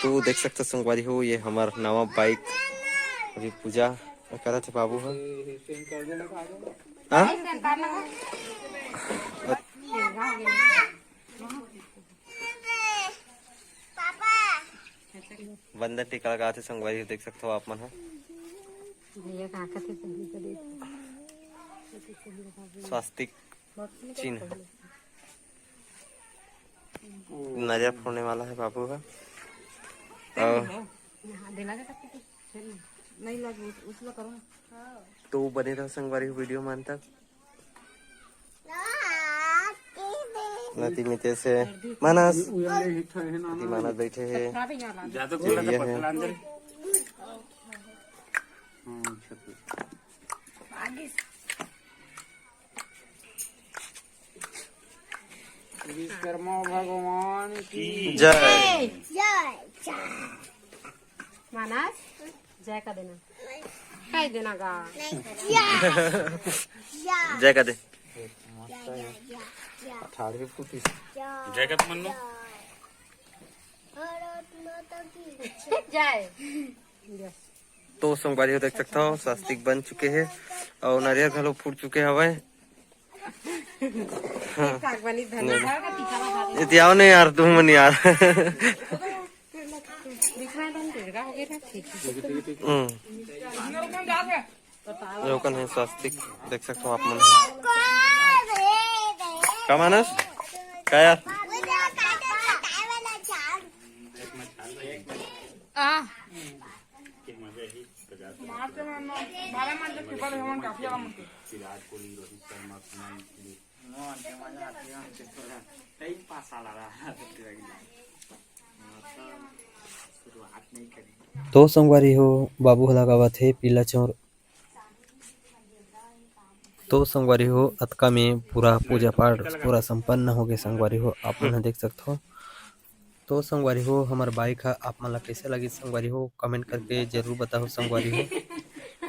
तो देख सकते संगवारी हो, ये हमार नवा बाइक अभी पूजा करा थे बाबू है। हाँ? बंधन टीका लगा थे संगवारी, देख सकते हो आप मन। स्वास्तिक चिन्ह नजर फोड़ने वाला है बाबू का। तो बने रहो संगवारी वीडियो में तक। नदी में जैसे मानस मानस बैठे है, ये है विश्वकर्मा भगवान की जय। मानस जय का देना, काय देना गा जय का दे। जय का मन जय। तो संगवारी हो देख सकता हो स्वास्तिक बन चुके हैं और नारियल घलो फूट चुके हवे। इतिहाव नहीं यार, तुम मन यार। लोकन है स्वास्तिक, देख सकते हो आप मन। का मानस का यार तो संगवारी हो बाबू लगावत है पीला चौर। तो संगवारी हो अतका में पूरा पूजा पाठ पूरा संपन्न हो गए संगवारी हो, आप मन देख सकते हो। तो संगवारी हो हमार बाइक है आप मन ला कैसे लगी संगवारी हो कमेंट करके जरूर बताओ संगवारी हो।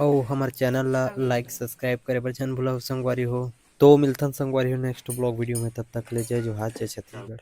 और हमार चैनल ला लाइक सब्सक्राइब करे बर जन भूला संगवारी हो। तो मिलथन संगवारी हो नेक्स्ट ब्लॉग वीडियो में, तब तक ले जय जोहार जय छत्तीसगढ़।